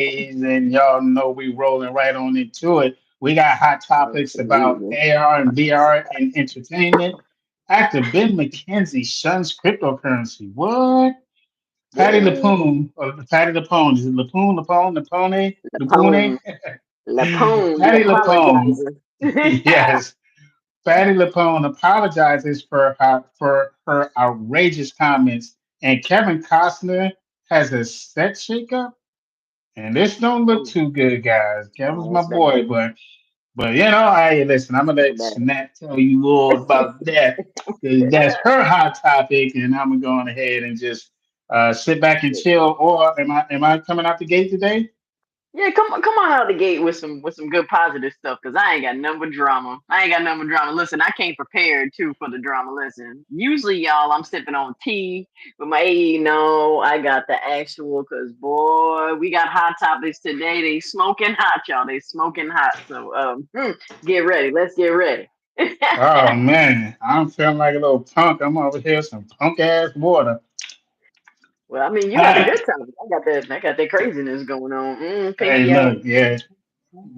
and y'all know we rolling right on into it. We got hot topics about Absolutely. AR and VR and entertainment. Actor Ben McKenzie shuns cryptocurrency. What? Patti What? LuPone, or Patti LuPone, is it LuPone, LuPone, LuPone, LuPone? Lapone. Lapone, the Patti LuPone, apologizer. yes. Patti LuPone apologizes for her outrageous comments, and Kevin Costner has a set shakeup. And this don't look Oh, too good, guys. Kevin's oh, my that's boy, bad. but you know, hey, listen, I'm gonna So let Shanette tell you all about that because that's bad. her hot topic, and I'm gonna go on ahead and just sit back and chill. Or am I coming out the gate today? Yeah, come on out the gate with some good positive stuff, cause I ain't got nothing but drama. I ain't got nothing but drama. Listen, I came prepared too for the drama. Listen, usually y'all, I'm sipping on tea with my, no, I got the actual, cause boy, we got hot topics today. They smoking hot, y'all. They smoking hot. So get ready. Let's get ready. Oh man, I'm feeling like a little punk. I'm over here some punk ass water. Well, I mean, you got the Hey, good topic. I got that craziness going on. hey, Pinky out. look, yeah,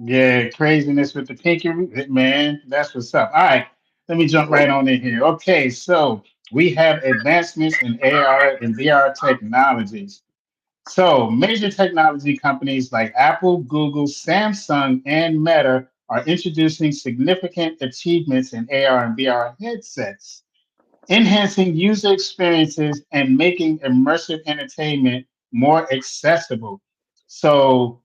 yeah, craziness with the pinky, man. That's what's up. All right, let me jump right on in here. Okay, so we have advancements in AR and VR technologies. So, major technology companies like Apple, Google, Samsung, and Meta are introducing significant achievements in AR and VR headsets, enhancing user experiences and making immersive entertainment more accessible. So,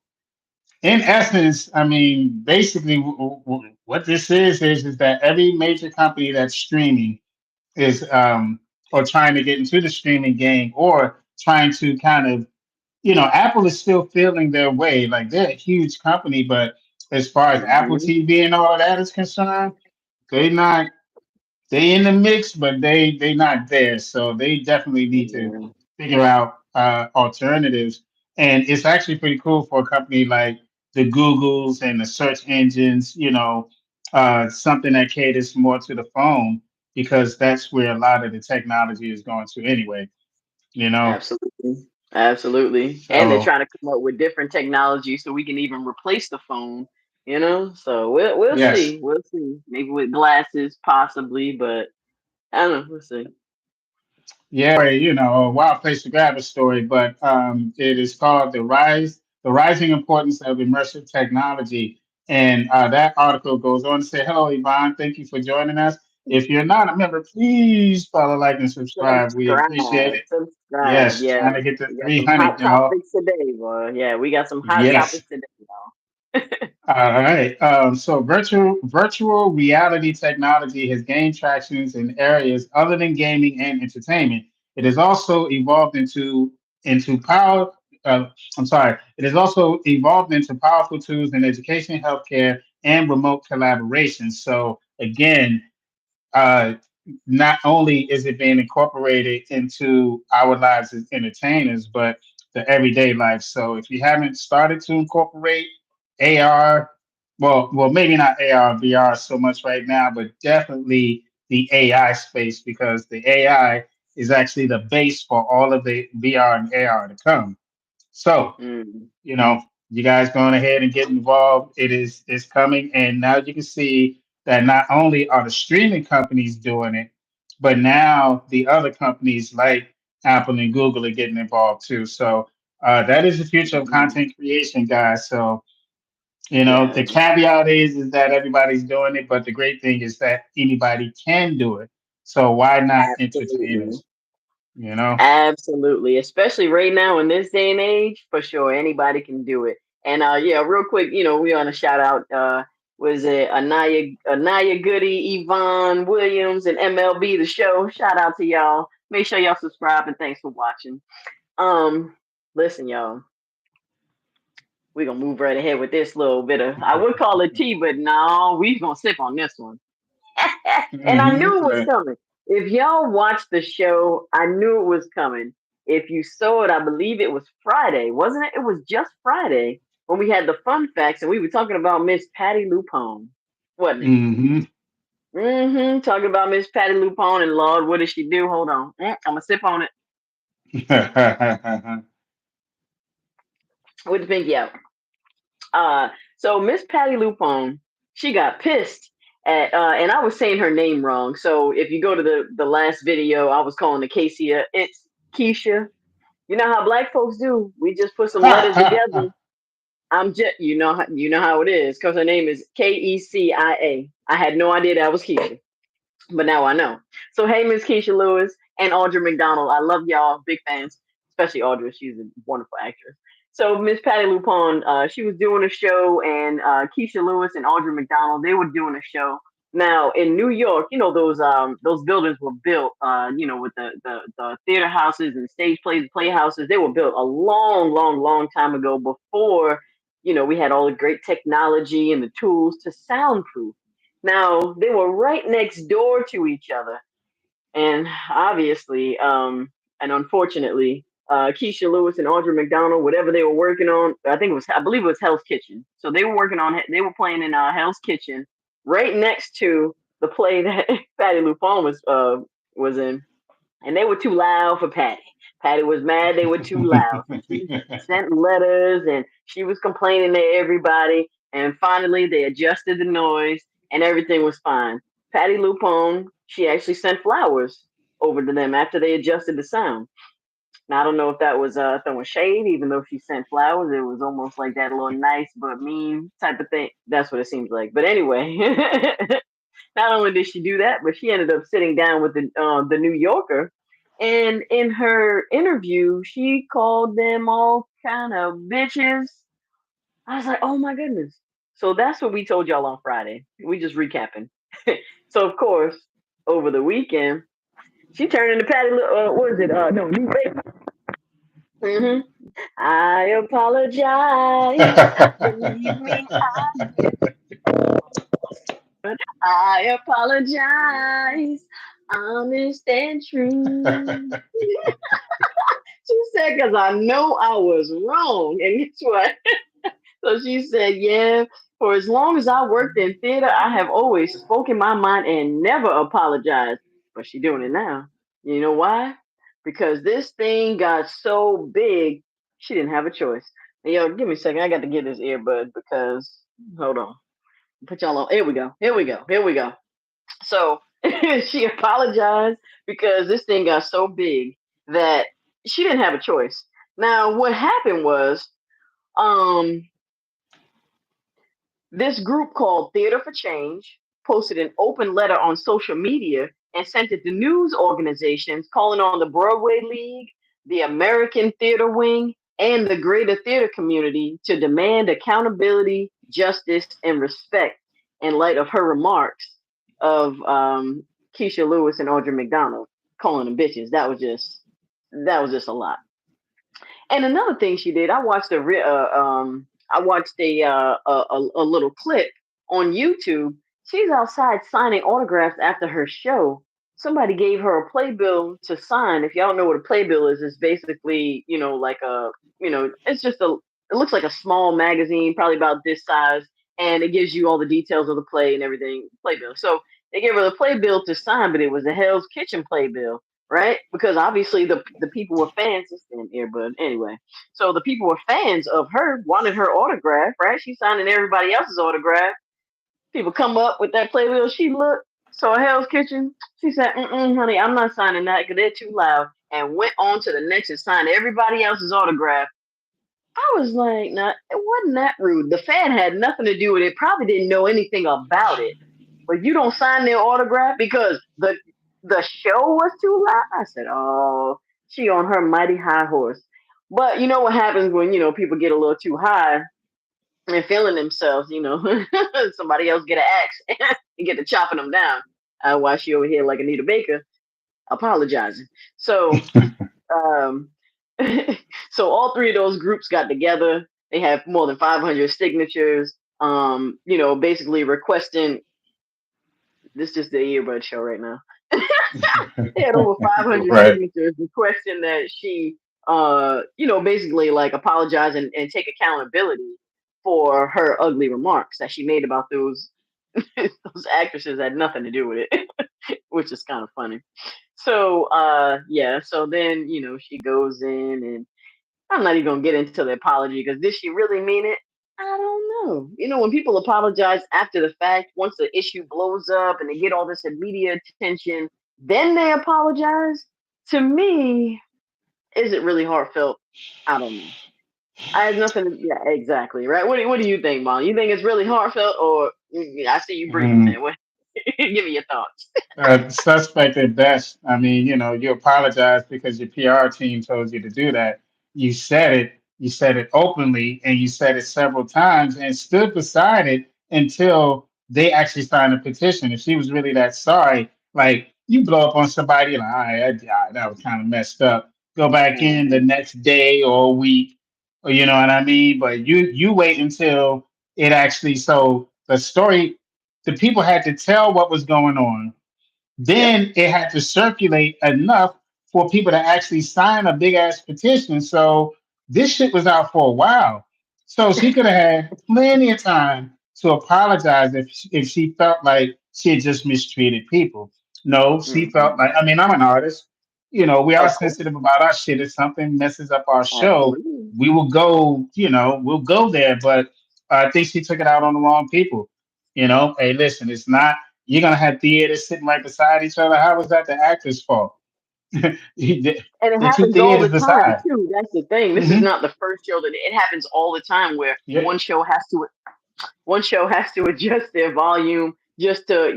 in essence, I mean, basically, what this is that every major company that's streaming is or trying to get into the streaming game or trying to kind of, Apple is still feeling their way. Like they're a huge company, but as far as Apple Mm-hmm. TV and all of that is concerned, they not they in the mix, but they not there. So they definitely need to Yeah, figure out alternatives. And it's actually pretty cool for a company like the Googles and the search engines, something that caters more to the phone because that's where a lot of the technology is going to anyway, you know. absolutely. Absolutely. And they're So trying to come up with different technology so we can even replace the phone, you know? So we'll yes. see. We'll see. Maybe with glasses possibly, but I don't know, we'll see. Yeah, a wild place to grab a story, but it is called the rising importance of immersive technology. And that article goes on to say, hello, Yvonne, thank you for joining us. If you're not a member, please follow, like, and subscribe. We appreciate Subscribe. it. Subscribe. Yes, Yeah. trying to get to We got some hot 300, y'all. topics today, boy. Yeah, we got some hot Yes. topics today, y'all. All right. So virtual reality technology has gained traction in areas other than gaming and entertainment. It has also evolved into power. I'm sorry. It has also evolved into powerful tools in education, healthcare, and remote collaboration. So again, uh, not only is it being incorporated into our lives as entertainers, but the everyday life. So if you haven't started to incorporate AR, well, maybe not AR, VR so much right now, but definitely the AI space because the AI is actually the base for all of the VR and AR to come. So Mm, you guys going ahead and get involved. It's coming, and now you can see that not only are the streaming companies doing it, but now the other companies like Apple and Google are getting involved too. So that is the future of mm. content creation, guys. So Yeah, the caveat is that everybody's doing it, but the great thing is that anybody can do it. So why not absolutely. entertainers? You know? Absolutely, especially right now in this day and age, for sure, anybody can do it. And yeah, real quick, we on a shout out. Was it Anaya Goody, Yvonne Williams, and MLB the show? Shout out to y'all. Make sure y'all subscribe and thanks for watching. Um, Listen, y'all, we're gonna move right ahead with this little bit of, I would call it tea, but no, we gonna sip on this one. And I knew it was Mhm. coming. If y'all watched the show, I knew it was coming. If you saw it, I believe it was Friday, wasn't it? It was just Friday when we had the fun facts and we were talking about Miss Patti LuPone, wasn't it? Mhm. Talking about Miss Patti LuPone and Lord, what did she do? Hold on. I'm gonna sip on it. with the pinky out. Uh, so Miss Patti LuPone, she got pissed at, and I was saying her name wrong. So if you go to the last video, I was calling the Casey. It's Keisha. You know how black folks do? We just put some letters together. I'm just, you know how it is, because her name is Kecia. I had no idea that was Keisha, but now I know. So hey, Miss Keisha Lewis and Audra McDonald, I love y'all, big fans, especially Audra. She's a wonderful actress. So Miss Patti LuPone, she was doing a show, and Keisha Lewis and Audra McDonald, they were doing a show. Now in New York, those buildings were built, with the theater houses and stage plays, playhouses. They were built a long, long, long time ago before we had all the great technology and the tools to soundproof. Now, they were right next door to each other. And obviously, and unfortunately, Keisha Lewis and Audra McDonald, whatever they were working on, I believe it was Hell's Kitchen. So they were playing in Hell's Kitchen right next to the play that Patti LuPone was in, and they were too loud for Patti. Patti was mad they were too loud, so she sent letters and she was complaining to everybody. And finally, they adjusted the noise, and everything was fine. Patti LuPone, she actually sent flowers over to them after they adjusted the sound. Now I don't know if that was throwing shade, even though she sent flowers. It was almost like that little nice but mean type of thing. That's what it seems like. But anyway, not only did she do that, but she ended up sitting down with the New Yorker, and in her interview, she called them all kind of bitches. I was like, oh my goodness. So that's what we told y'all on Friday. We just recapping. So of course, over the weekend, she turned into what is it? No, New Baby. hmm I apologize. Believe me, I apologize. Honest and true. She said, because I know I was wrong. And guess what? So she said, yeah, for as long as I worked in theater, I have always spoken my mind and never apologized. But she doing it now. You know why? Because this thing got so big, she didn't have a choice. Yo, give me a second. I got to get this earbud because, hold on. Put y'all on. Here we go. Here we go. Here we go. So she apologized because this thing got so big that she didn't have a choice. Now, what happened was, um, this group called Theater for Change posted an open letter on social media and sent it to news organizations calling on the Broadway League, the American Theater Wing, and the greater theater community to demand accountability, justice, and respect in light of her remarks of Keisha Lewis and Audra McDonald calling them bitches. That was just a lot. And another thing she did, I watched a little clip on YouTube. She's outside signing autographs after her show. Somebody gave her a playbill to sign. If y'all know what a playbill is, it's basically like it's just it looks like a small magazine, probably about this size, and it gives you all the details of the play and everything. Playbill. So they gave her the playbill to sign, but it was a Hell's Kitchen playbill, right? Because obviously the people were fans. It's an earbud anyway. So the people were fans of her, wanted her autograph, right? She's signing everybody else's autograph. People come up with that playbill. She looked, saw Hell's Kitchen. She said, honey, I'm not signing that because they're too loud," and went on to the next and signed everybody else's autograph. I was like, "Nah, it wasn't that rude. The fan had nothing to do with it. Probably didn't know anything about it. But you don't sign their autograph because the show was too loud." I said, "Oh, she on her mighty high horse." But you know what happens when people get a little too high and feeling themselves. Somebody else get an axe and get to chopping them down. While she over here like Anita Baker apologizing. So um, so all three of those groups got together. They have more than 500 signatures. Basically requesting. This is just the earbud show right now. They had over 500 Right. signatures requesting that she, basically like apologize and take accountability for her ugly remarks that she made about those those actresses had nothing to do with it, which is kind of funny. So, yeah. So then, she goes in I'm not even gonna get into the apology because did she really mean it? I don't know. You know, when people apologize after the fact, once the issue blows up and they get all this media attention, then they apologize. To me, is it really heartfelt? I don't know. I have nothing. Yeah, exactly. Right. What do you think, Mom? You think it's really heartfelt, or I see you breathing, Mm, man? What? Give me your thoughts. suspect at best. I mean, you apologize because your PR team told you to do that. You said it. You said it openly, and you said it several times, and stood beside it until they actually signed a petition. If she was really that sorry, like you blow up on somebody, like, all right, that was kind of messed up. Go back in the Hmm. next day or week, or you know what I mean. But you wait until it actually. So the story, the people had to tell what was going on, Yep. then it had to circulate enough for people to actually sign a big ass petition. So this shit was out for a while. So she could have had plenty of time to apologize if she felt like she had just mistreated people. No, she felt Hmm. like, I mean, I'm an artist. We are Of course. sensitive about our shit. If something messes up our show, Absolutely. we will go, we'll go there. But I think she took it out on the wrong people. Hey, listen, it's not, you're gonna have theaters sitting right beside each other. How was that the actor's fault? the, And it the two happens all the theaters time beside. too. That's the thing. This is Hmm. not the first show that it happens all the time where Yeah, one show has to adjust their volume just to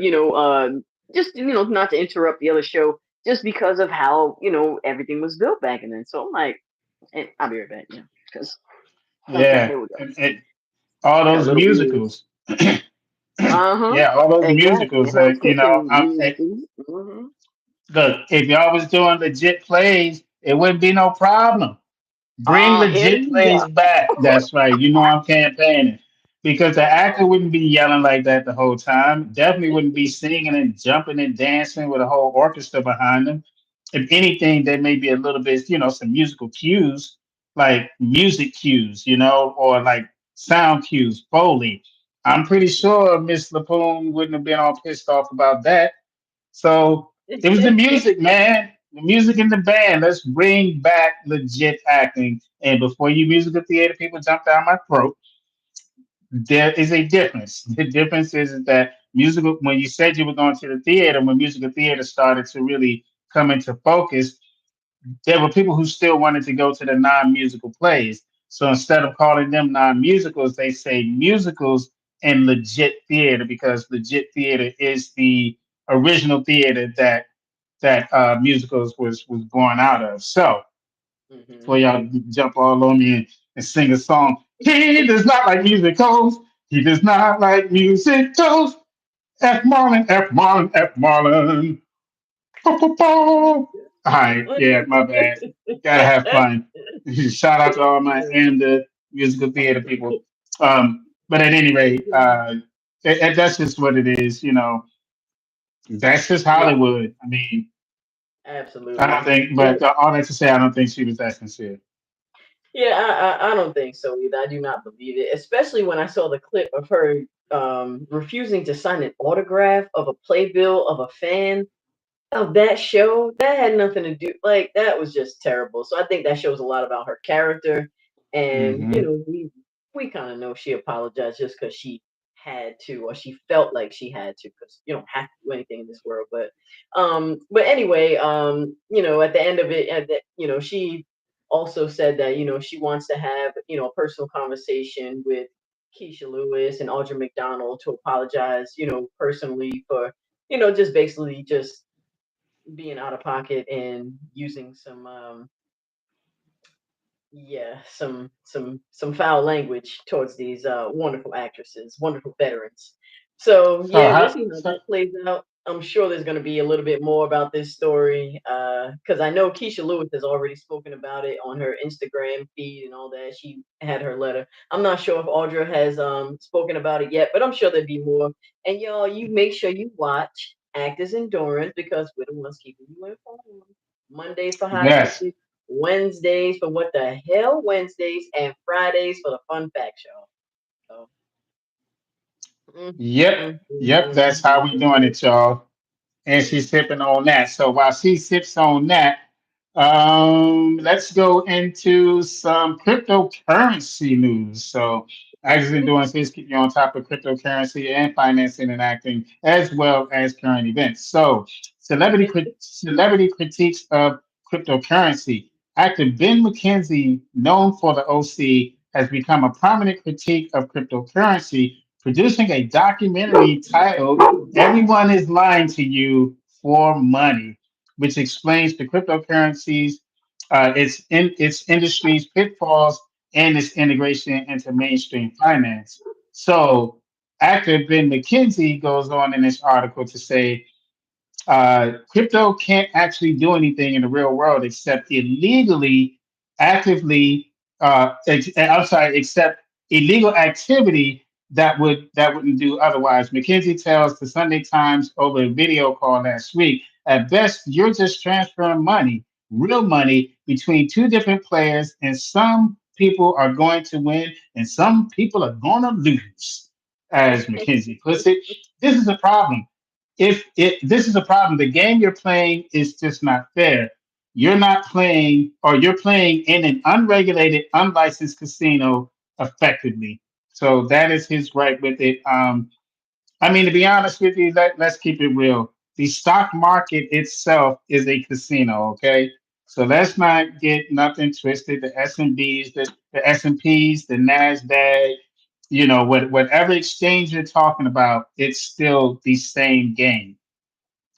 not to interrupt the other show just because of how everything was built back then. So I'm like, and I'll be right back. Yeah, because okay, yeah, here we go. and all Got those little ears. musicals. Uh huh. Yeah, all those Exactly. musicals. And those cooking Hey, musicals. Hmm. look, if y'all was doing legit plays, it wouldn't be no problem. Bring Here legit you plays go. back. That's right. I'm campaigning because the actor wouldn't be yelling like that the whole time. Definitely wouldn't be singing and jumping and dancing with a whole orchestra behind them. If anything, there may be a little bit, some musical cues, like music cues, or like sound cues, Foley. I'm pretty sure Miss LaPoon wouldn't have been all pissed off about that. So it was the music, man. The music and the band. Let's bring back legit acting. And before you musical theater people jump down my throat, there is a difference. The difference is that musical, when you said you were going to the theater, when musical theater started to really come into focus, there were people who still wanted to go to the non-musical plays. So instead of calling them non-musicals, they say musicals and legit theater because legit theater is the original theater that musicals was born out of. So before Hmm. y'all jump all on me and sing a song, he does not like musicals. He does not like musicals. F Marlin, F Marlin, F Marlin. Ba, ba, ba. All right, yeah, my bad. Gotta have fun. Shout out to all my and the musical theater people. But at any rate, that's just what it is. That's just Yeah, Hollywood. I mean, I don't absolutely. think, Yeah, but all that to say, I don't think she was that sincere. yeah, I don't think so either. I do not believe it, especially when I saw the clip of her refusing to sign an autograph of a playbill of a fan of that show. That had nothing to do, like, that was just terrible. So I think that shows a lot about her character. And Hmm. we kind of know she apologized just because she had to, or she felt like she had to, because you don't have to do anything in this world. But anyway, at the end of it, she also said that she wants to have a personal conversation with Keisha Lewis and Audra McDonald to apologize, personally for just basically just being out of pocket and using some some foul language towards these wonderful actresses, wonderful veterans. So So, yeah, we'll see how so that plays out. I'm sure there's going to be a little bit more about this story because I know Keisha Lewis has already spoken about it on her Instagram feed and all that. She had her letter. I'm not sure if Audra has spoken about it yet, but I'm sure there'll be more. And y'all, you make sure you watch Actors Endurance because we're the ones keeping you informed. Mondays for hot yes, topics, Wednesdays for what the hell Wednesdays, and Fridays for the fun fact show. So, yep, yep. That's how we doing it, y'all. And she's sipping on that. So while she sips on that, Let's go into some cryptocurrency news. So, as been doing this, keep you on top of cryptocurrency and financing and acting, as well as current events. So, celebrity critiques of cryptocurrency. Actor Ben McKenzie, known for the OC, has become a prominent critique of cryptocurrency, producing a documentary titled "Everyone is Lying to You for Money," which explains the cryptocurrencies, its industry's pitfalls, and its integration into mainstream finance. So, actor Ben McKenzie goes on in this article to say crypto can't actually do anything in the real world except illegally, actively. I'm sorry, except illegal activity that wouldn't do otherwise. McKinsey tells the Sunday Times over a video call last week. At best, you're just transferring money, real money, between two different players, and some people are going to win and some people are going to lose, as McKinsey puts it. This is a problem. If it this is a problem, the game you're playing is just not fair. You're not playing, or you're playing in an unregulated, unlicensed casino effectively. So that is his right with it. I mean, to be honest with you, let's keep it real. The stock market itself is a casino, okay? So let's not get nothing twisted. The S&Bs, the S&Ps, the NASDAQ, whatever exchange you're talking about, it's still the same game.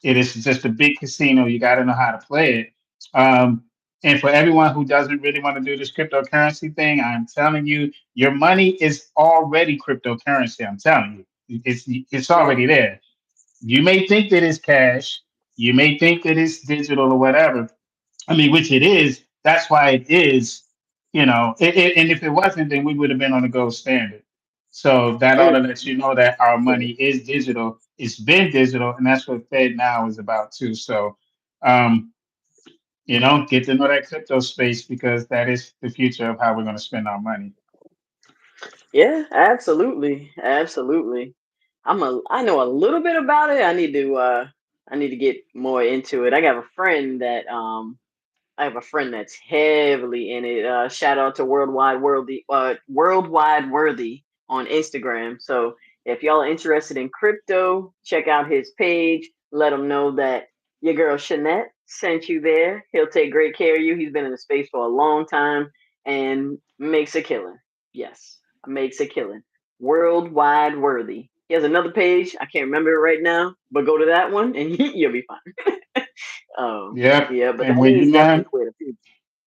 It is just a big casino. You got to know how to play it. And for everyone who doesn't really want to do this cryptocurrency thing, I'm telling you, your money is already cryptocurrency. I'm telling you, it's already there. You may think that it's cash. You may think that it's digital or whatever. I mean, which it is. That's why it is. And if it wasn't, then we would have been on the gold standard. So that ought to let you know that our money is digital. It's been digital, and that's what Fed now is about too. So, um, get to know that crypto space because that is the future of how we're going to spend our money. Yeah, absolutely, absolutely. I know a little bit about it. I need to get more into it. I have a friend that's heavily in it. Shout out to Worldwide Worthy on Instagram. So if y'all are interested in crypto, check out his page. Let him know that your girl Shanette sent you there. He'll take great care of you. He's been in the space for a long time and makes a killing. Yes, makes a killing. Worldwide Worthy. He has another page. I can't remember it right now, but go to that one and you'll be fine. Yep. Yeah, but And that when you is definitely learn where the future.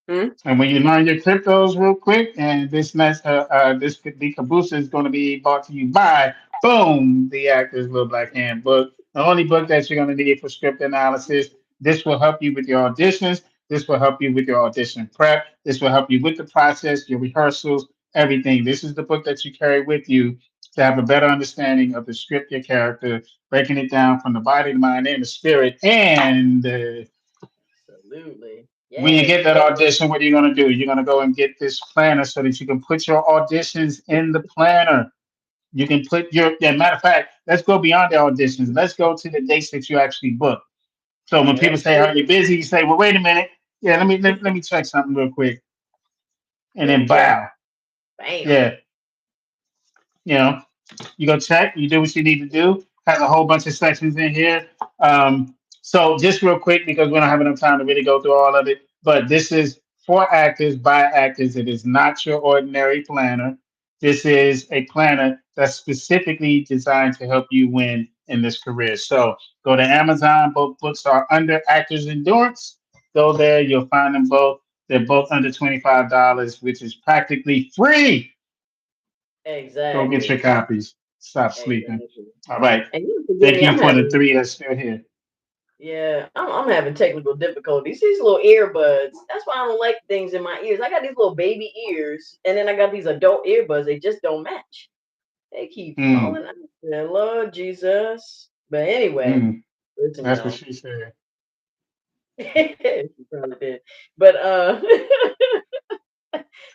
Hmm? And when you learn your cryptos real quick, and this the caboose is going to be brought to you by boom, the Actor's Little Black Handbook, the only book that you're going to need for script analysis. This will help you with your auditions. This will help you with your audition prep. This will help you with the process, your rehearsals, everything. This is the book that you carry with you to have a better understanding of the script, your character, breaking it down from the body, the mind, and the spirit, and Absolutely. when you Yes, get that yes. audition, what are you going to do? You're going to go and get this planner so that you can put your auditions in the planner. You can put matter of fact, let's go beyond the auditions. Let's go to the dates that you actually book. So when people Yep. say, are you busy? You say, well, wait a minute. Yeah, let me check something real quick. And There then we go. bow. Bam. Yeah. You know, you go check, you do what you need to do. Has a whole bunch of sections in here. So just real quick, because we don't have enough time to really go through all of it, but this is for actors by actors. It is not your ordinary planner. This is a planner that's specifically designed to help you win in this career. So go to Amazon. Both books are under Actors Endurance. Go there, you'll find them both. They're both under $25, which is practically free. Go get your Exactly. copies. Stop sleeping. Exactly. All right. And you forgive Thank me, you for the three that's still here. I'm having technical difficulties. These little earbuds. That's why I don't like things in my ears. I got these little baby ears, and then I got these adult earbuds. They just don't match. They keep Hmm. falling out. Yeah, Lord Jesus. But anyway, Hmm. good to That's what know. she said. She probably did. But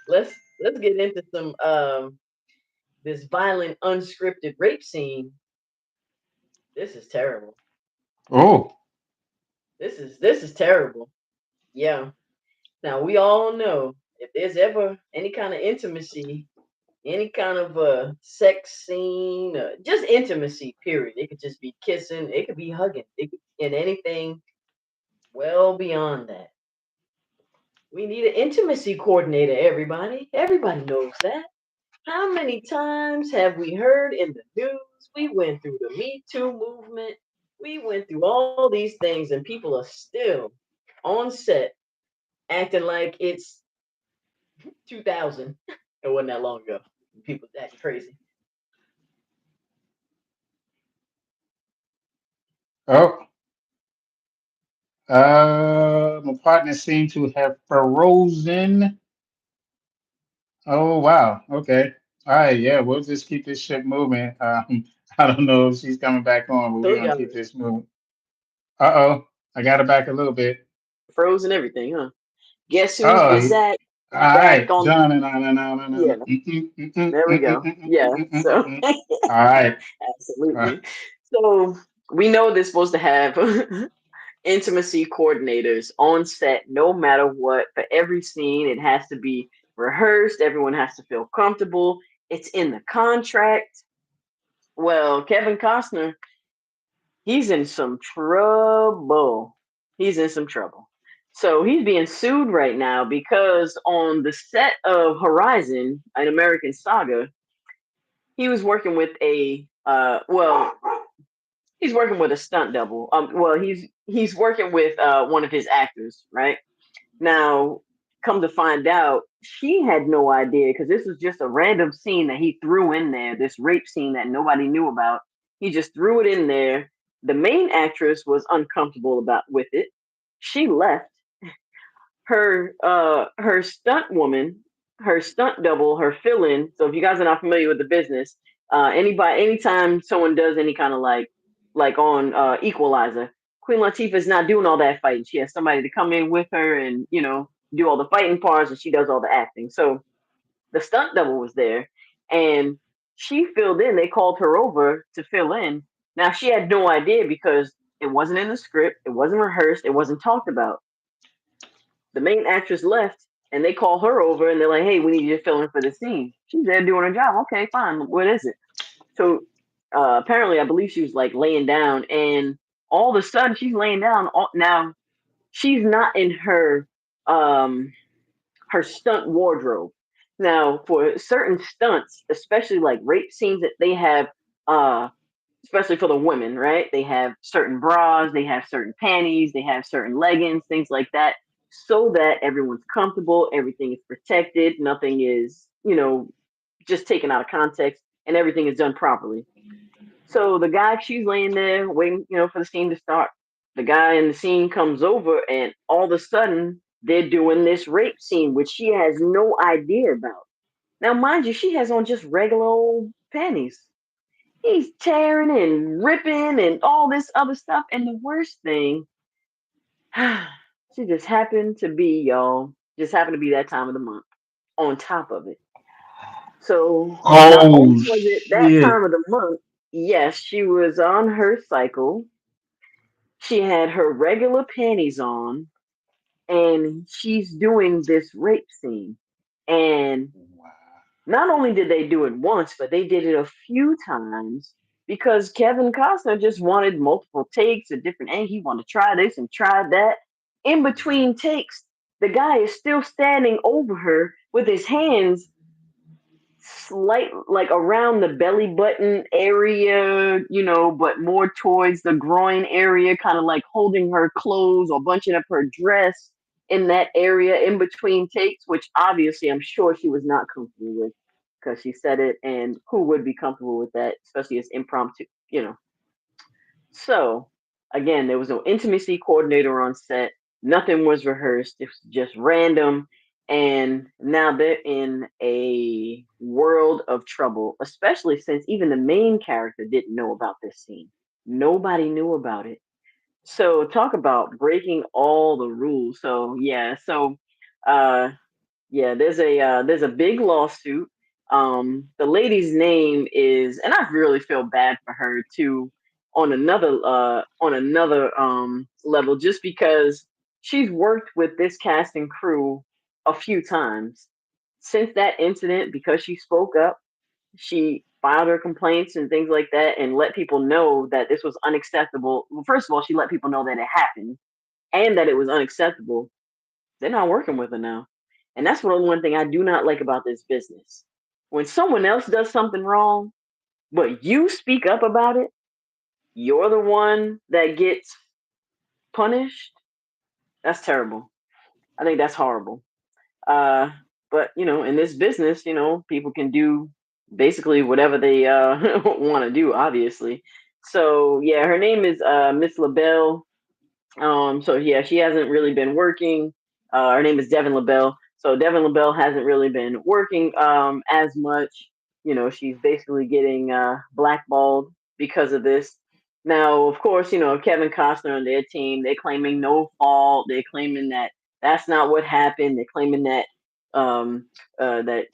let's get into some this violent unscripted rape scene. This is terrible. Oh. This is terrible. Yeah. Now we all know if there's ever any kind of intimacy, any kind of sex scene, just intimacy, period. It could just be kissing, it could be hugging, and anything well beyond that. We need an intimacy coordinator, everybody. Everybody knows that. How many times have we heard in the news? We went through the Me Too movement. We went through all these things, and people are still on set acting like it's 2000. It wasn't that long ago. People acting crazy. Oh, my partner seemed to have frozen. Oh wow. Okay. All right. Yeah, we'll just keep this ship moving. I don't know if she's coming back on, but we're Told gonna y'all, keep this moving. Uh-oh. I got her back a little bit. frozen everything, huh? Guess who's Oh, back? all Back right. on. Done. No, no, no, no, no, Yeah, no. there we go. Yeah. So All right. Uh, absolutely. So we know they're supposed to have intimacy coordinators on set no matter what. For every scene, it has to be rehearsed. Everyone has to feel comfortable. It's in the contract. Well, Kevin Costner, he's in some trouble. He's in some trouble. So he's being sued right now because on the set of Horizon, an American Saga, he was working with a he's working with a stunt double. He's working with one of his actors, right? Now, come to find out, she had no idea because this was just a random scene that he threw in there, this rape scene that nobody knew about. He just threw it in there. The main actress was uncomfortable about with it. She left. Her stunt woman, her stunt double, her fill-in. So if you guys are not familiar with the business, anytime someone does any kind of like on Equalizer, Queen Latifah is not doing all that fighting. She has somebody to come in with her and do all the fighting parts, and she does all the acting. So the stunt double was there, and she filled in. They called her over to fill in. Now she had no idea because it wasn't in the script, it wasn't rehearsed, it wasn't talked about. The main actress left, and they call her over, and they're like, "Hey, we need you to fill in for the scene." She's there doing her job. Okay, fine. What is it? So apparently, I believe she was like laying down, and all of a sudden, she's laying down. Now she's not in um her stunt wardrobe. Now, for certain stunts, especially like rape scenes that they have, uh, especially for the women, right? They have certain bras, they have certain panties, they have certain leggings, things like that, so that everyone's comfortable, everything is protected, nothing is, just taken out of context, and everything is done properly. So the guy, she's laying there waiting, for the scene to start. The guy in the scene comes over, and all of a sudden, they're doing this rape scene, which she has no idea about. Now, mind you, she has on just regular old panties. He's tearing and ripping and all this other stuff. And the worst thing, she just happened to be, y'all, just happened to be that time of the month on top of it. So not only oh was it that shit. time of the month, yes, she was on her cycle. She had her regular panties on, and she's doing this rape scene. And Wow. not only did they do it once, but they did it a few times because Kevin Costner just wanted multiple takes, a different angle. He wanted to try this and try that. In between takes, the guy is still standing over her with his hands slight like around the belly button area, but more towards the groin area, kind of like holding her clothes or bunching up her dress in that area in between takes, which obviously I'm sure she was not comfortable with because she said it, and who would be comfortable with that, especially as impromptu. So, again, there was no intimacy coordinator on set. Nothing was rehearsed. It was just random. And now they're in a world of trouble, especially since even the main character didn't know about this scene. Nobody knew about it. So, talk about breaking all the rules. So, yeah. So, uh, yeah, there's a big lawsuit. The lady's name is, and I really feel bad for her too, on another level, just because. she's worked with this cast and crew a few times since that incident because she spoke up. She filed her complaints and things like that and let people know that this was unacceptable. Well, first of all, she let people know that it happened and that it was unacceptable. They're not working with her now. And that's one thing I do not like about this business. When someone else does something wrong, but you speak up about it, you're the one that gets punished. That's terrible. I think that's horrible. Uh, but in this business, people can do basically whatever they want to do. Obviously, so yeah, her name is Miss LaBelle. So yeah, she hasn't really been working. Her name is Devin LaBelle. So Devin LaBelle hasn't really been working as much. She's basically getting blackballed because of this. Now, of course, Kevin Costner and their team, they're claiming no fault. They're claiming that that's not what happened. They're claiming that that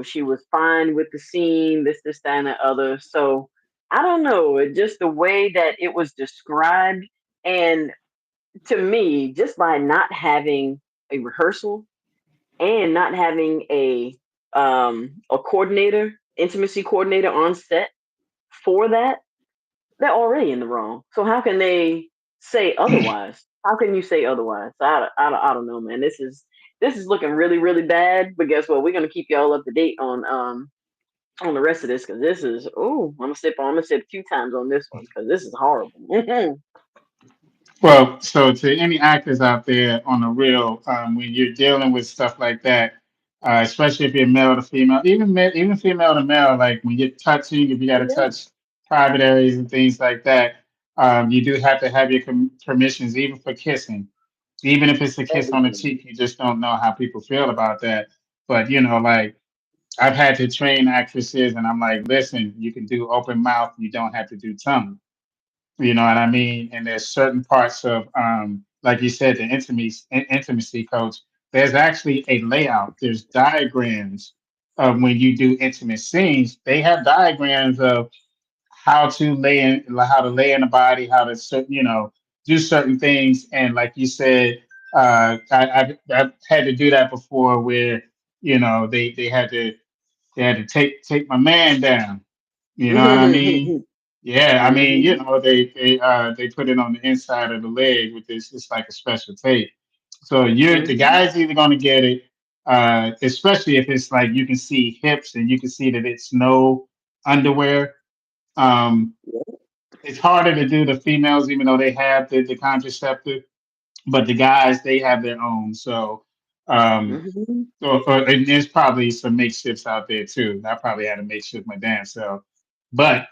she was fine with the scene, this, that, and the other. So I don't know. Just the way that it was described, and to me, just by not having a rehearsal and not having a coordinator, intimacy coordinator on set for that, they're already in the wrong. So how can they say otherwise? How can you say otherwise? I don't know, man. This is looking really really bad. But guess what? We're gonna keep y'all up to date on the rest of this because this is I'm gonna sip 2 times on this one because this is horrible. Well, so to any actors out there on the real, when you're dealing with stuff like that, especially if you're male to female, even female to male, like when you're touching, if you got to Yeah, touch private areas and things like that, you do have to have your permissions, even for kissing. Even if it's a kiss on the everything. cheek, you just don't know how people feel about that. But like I've had to train actresses, and I'm like, listen, you can do open mouth, you don't have to do tongue. You know what I mean? And there's certain parts of, like you said, the intimacy coach. There's actually a layout. There's diagrams of when you do intimate scenes. They have diagrams of how to lay in the body, how to, do certain things. And like you said, I've had to do that before, where they had to take my man down. You know what I mean? Mhm. Yeah, I mean, Mhm. they put it on the inside of the leg with this. It's like a special tape. So the Mhm. guy's either going to get it, especially if it's like you can see hips and you can see that it's no underwear. Um, it's harder to do the females, even though they have the contraceptive, but the guys, they have their own. So um, Mhm. and there's probably some makeshifts out there too. I probably had to make shift my damn self. But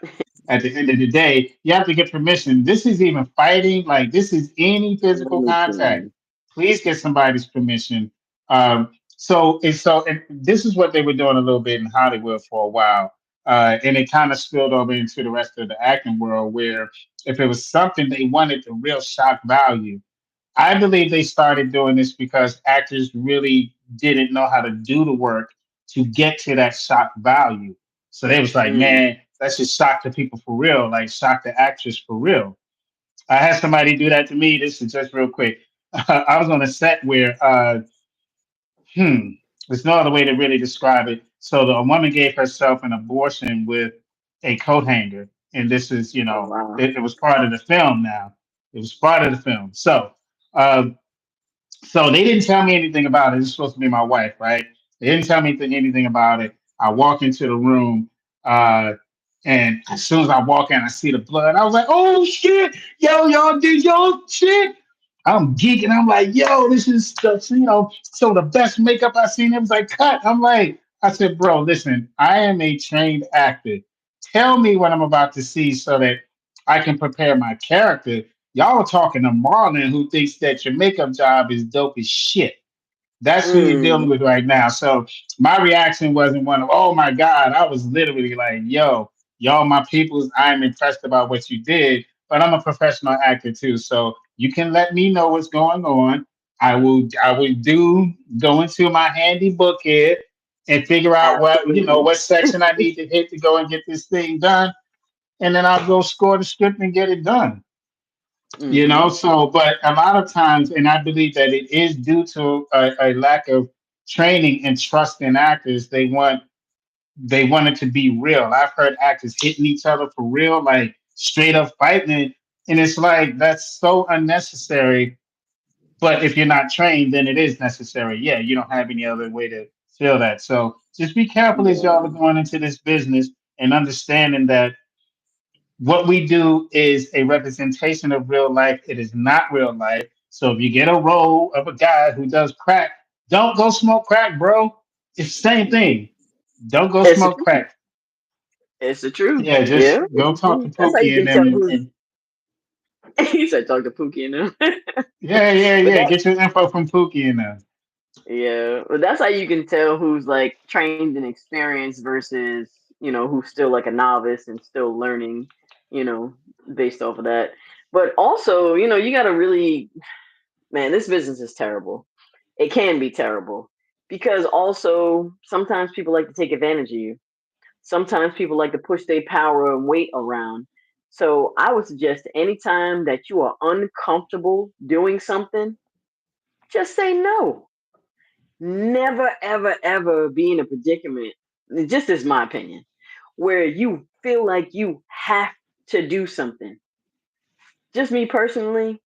at the end of the day, you have to get permission. This is even fighting, like this is any physical contact. Anything. Please get somebody's permission. And this is what they were doing a little bit in Hollywood for a while. And it kind of spilled over into the rest of the acting world, where if it was something they wanted the real shock value, I believe they started doing this because actors really didn't know how to do the work to get to that shock value. So they was like, Mm. man, let's just shock the people for real, like shock the actors for real. I had somebody do that to me. This is just real quick. I was on a set where hmm. There's no other way to really describe it. So a woman gave herself an abortion with a coat hanger, and this is, Oh wow. it was part of the film. Now it was part of the film. Um, so they didn't tell me anything about it. It's supposed to be my wife, right? They didn't tell me anything about it. I walk into the room, uh, and as soon as I walk in, I see the blood. I was like, "Oh shit, yo, y'all did your shit." I'm geeking. I'm like, "Yo, this is some of the best makeup I've seen." It was like cut. I said, "Bro, listen, I am a trained actor. Tell me what I'm about to see so that I can prepare my character." Y'all are talking to Marlon, who thinks that your makeup job is dope as shit. That's who you're dealing Mm. with right now. So my reaction wasn't one of, oh my God. I was literally like, yo, y'all, my peoples, I'm impressed about what you did, but I'm a professional actor too. So you can let me know what's going on. I will go into my handy book here and figure out Absolutely. what section I need to hit to go and get this thing done. And then I'll go score the script and get it done. You know, Mm-hmm. so but a lot of times, and I believe that it is due to a lack of training and trust in actors. They want it to be real. I've heard actors hitting each other for real, like straight up fighting, and it's like that's so unnecessary. But if you're not trained, then it is necessary. Yeah, you don't have any other way to feel that. So just be careful as y'all are Yeah. going into this business and understanding that what we do is a representation of real life. It is not real life. So if you get a role of a guy who does crack, don't go smoke crack, bro. It's the same thing. Don't go It's the smoke truth. crack. It's the truth. Yeah, Yeah, just it's go the talk to truth. That's how you Pookie and can tell them. who's. And He said, "Talk to Pookie and them." yeah, yeah, But yeah. that, Get your info from Pookie and them. yeah, but that's how you can tell who's like trained and experienced versus who's still like a novice and still learning. You know, based off of that. But also, you got to really, man, this business is terrible. It can be terrible because also sometimes people like to take advantage of you. Sometimes people like to push their power and weight around. So I would suggest anytime that you are uncomfortable doing something, just say no. Never, ever, ever be in a predicament, just as my opinion, where you feel like you have to do something. Just me personally,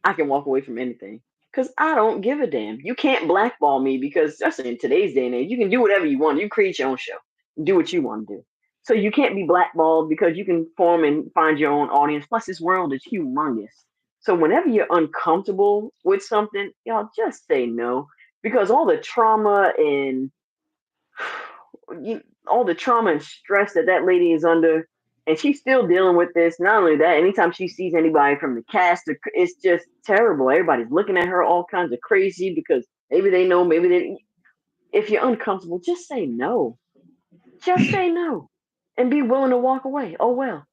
I can walk away from anything because I don't give a damn. You can't blackball me because that's in today's day and age. You can do whatever you want. You create your own show, do what you want to do. So you can't be blackballed because you can form and find your own audience. Plus, this world is humongous. So whenever you're uncomfortable with something, y'all just say no because all the trauma and all the trauma and stress that that lady is under, and she's still dealing with this. Not only that, anytime she sees anybody from the cast, it's just terrible. Everybody's looking at her all kinds of crazy because maybe they know, maybe they. If you're uncomfortable, just say no. Just say no, and be willing to walk away. Oh well,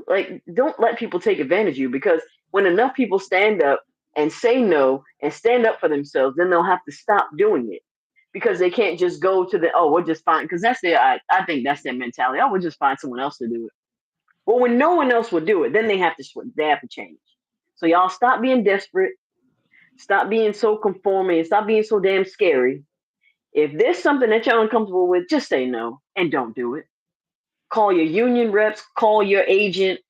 like don't let people take advantage of you because when enough people stand up and say no and stand up for themselves, then they'll have to stop doing it because they can't just go to the we'll just find because that's their I think that's their mentality. Oh, we'll just find someone else to do it. Well, when no one else will do it, then they have to switch. They have to change. So y'all stop being desperate. Stop being so conforming. Stop being so damn scary. If there's something that you're uncomfortable with, just say no and don't do it. Call your union reps. Call your agent.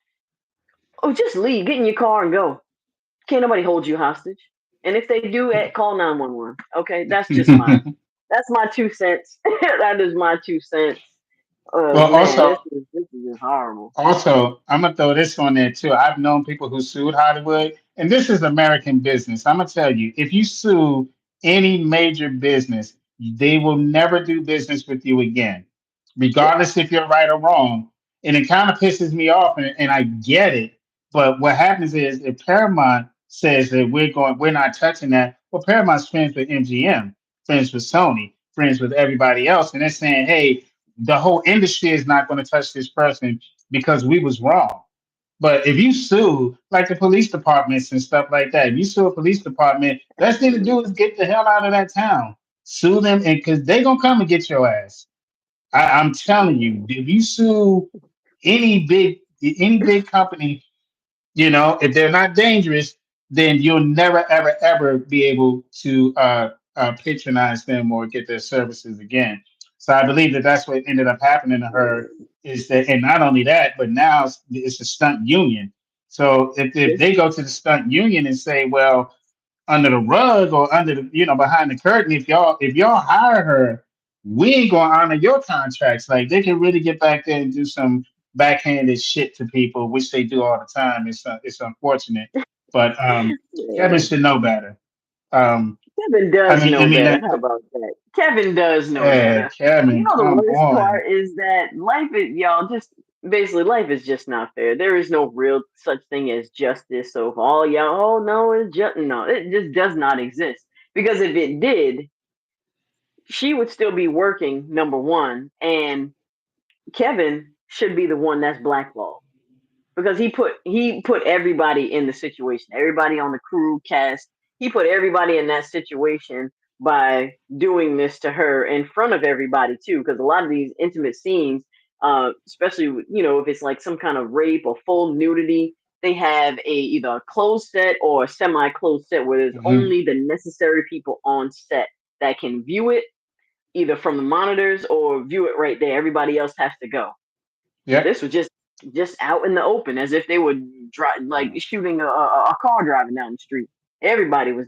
Oh, just leave. Get in your car and go. Can't nobody hold you hostage. And if they do it, call 911. Okay, that's my 2 cents. That is my 2 cents. Oh Well, man, this also, is this is just horrible. Also, I'm gonna throw this on there too. I've known people who sued Hollywood, and this is American business. I'm gonna tell you, if you sue any major business, they will never do business with you again, Yep. regardless if you're right or wrong. And it kind of pisses me off, and I get it. But what happens is, if Paramount says that we're not touching that, well, Paramount's friends with MGM, friends with Sony, friends with everybody else, and they're saying, hey, the whole industry is not going to touch this person because we was wrong. But if you sue, like the police departments and stuff like that, if you sue a police department, best thing to do is get the hell out of that town. Sue them, and because they gonna come and get your ass. I'm telling you, if you sue any big any big company, if they're not dangerous, then you'll never, ever, ever be able to patronize them or get their services again. So I believe that that's what ended up happening to her is that, and not only that, but now it's a stunt union. So if This they go to the stunt union and say, well, under the rug or under the behind the curtain, if y'all hire her, we ain't gonna honor your contracts. Like they can really get back there and do some backhanded shit to people, which they do all the time. It's unfortunate, but Kevin yeah. should know better. Um, Kevin I does mean, I know mean better. that. How about that? Kevin does know Yeah, better. You Kevin, know the come worst on. part is that life is y'all just basically life is just not fair. There is no real such thing as justice. So if all y'all, oh no, it's just no, it just does not exist. Because if it did, she would still be working, number one, and Kevin should be the one that's blackballed because he put everybody in the situation, everybody on the crew cast. He put everybody in that situation by doing this to her in front of everybody too. Because a lot of these intimate scenes, especially if it's like some kind of rape or full nudity. they have either a closed set or a semi-closed set where there's Hmm. only the necessary people on set that can view it either from the monitors or view it right there. Everybody else has to go. Yep. This was just out in the open, as if they were like shooting a car driving down the street. Everybody was